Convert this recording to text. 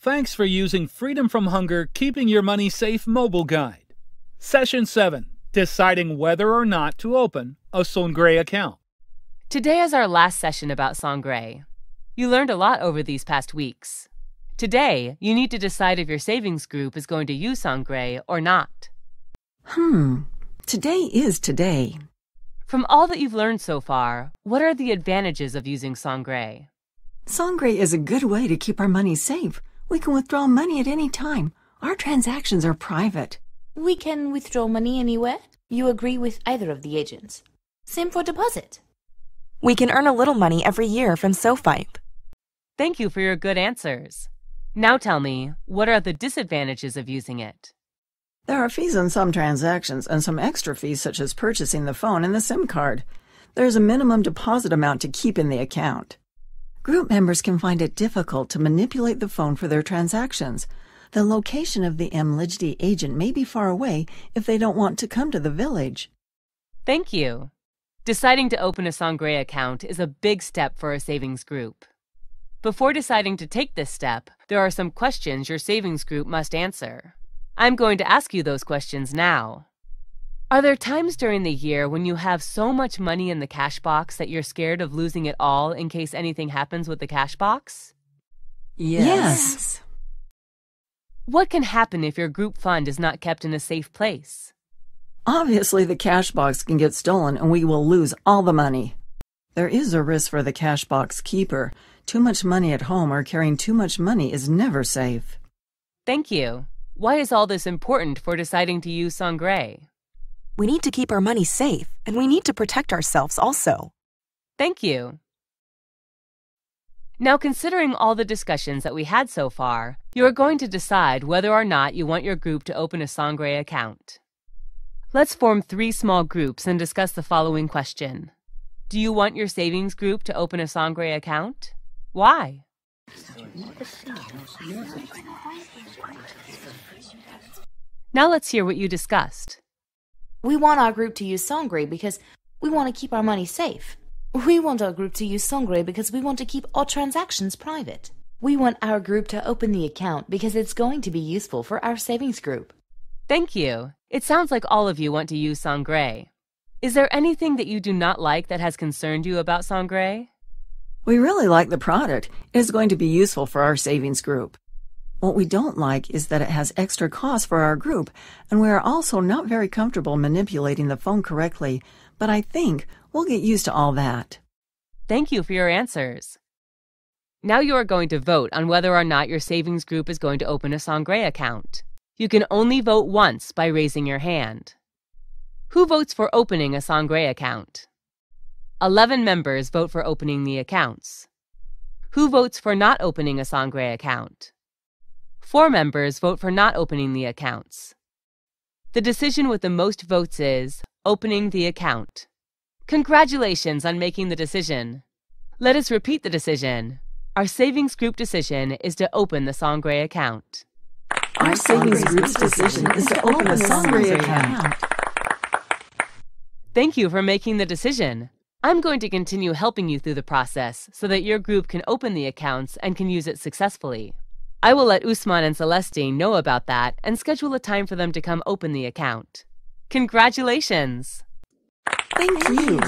Thanks for using Freedom from Hunger Keeping Your Money Safe mobile guide. Session 7. Deciding whether or not to open a Sangre account. Today is our last session about Sangre. You learned a lot over these past weeks. Today, you need to decide if your savings group is going to use Sangre or not. Today is today. From all that you've learned so far, what are the advantages of using Sangre? Sangre is a good way to keep our money safe. We can withdraw money at any time. Our transactions are private. We can withdraw money anywhere. You agree with either of the agents. Same for deposit. We can earn a little money every year from SoFipe. Thank you for your good answers. Now tell me, what are the disadvantages of using it? There are fees on some transactions and some extra fees such as purchasing the phone and the SIM card. There's a minimum deposit amount to keep in the account. Group members can find it difficult to manipulate the phone for their transactions. The location of the MLGD agent may be far away if they don't want to come to the village. Thank you. Deciding to open a Sangre account is a big step for a savings group. Before deciding to take this step, there are some questions your savings group must answer. I'm going to ask you those questions now. Are there times during the year when you have so much money in the cash box that you're scared of losing it all in case anything happens with the cash box? Yes. What can happen if your group fund is not kept in a safe place? Obviously, the cash box can get stolen and we will lose all the money. There is a risk for the cash box keeper. Too much money at home or carrying too much money is never safe. Thank you. Why is all this important for deciding to use Sangre? We need to keep our money safe, and we need to protect ourselves also. Thank you. Now, considering all the discussions that we had so far, you are going to decide whether or not you want your group to open a Sangre account. Let's form 3 small groups and discuss the following question. Do you want your savings group to open a Sangre account? Why? Now let's hear what you discussed. We want our group to use Sangre because we want to keep our money safe. We want our group to use Sangre because we want to keep all transactions private. We want our group to open the account because it's going to be useful for our savings group. Thank you. It sounds like all of you want to use Sangre. Is there anything that you do not like that has concerned you about Sangre? We really like the product. It is going to be useful for our savings group. What we don't like is that it has extra costs for our group, and we are also not very comfortable manipulating the phone correctly, but I think we'll get used to all that. Thank you for your answers. Now you are going to vote on whether or not your savings group is going to open a Sangre account. You can only vote once by raising your hand. Who votes for opening a Sangre account? 11 members vote for opening the accounts. Who votes for not opening a Sangre account? 4 members vote for not opening the accounts. The decision with the most votes is opening the account. Congratulations on making the decision. Let us repeat the decision. Our savings group decision is to open the Sangre account. Our savings group's decision is to open the Sangre account. Thank you for making the decision. I'm going to continue helping you through the process so that your group can open the accounts and can use it successfully. I will let Usman and Celestine know about that and schedule a time for them to come open the account. Congratulations! Thank you.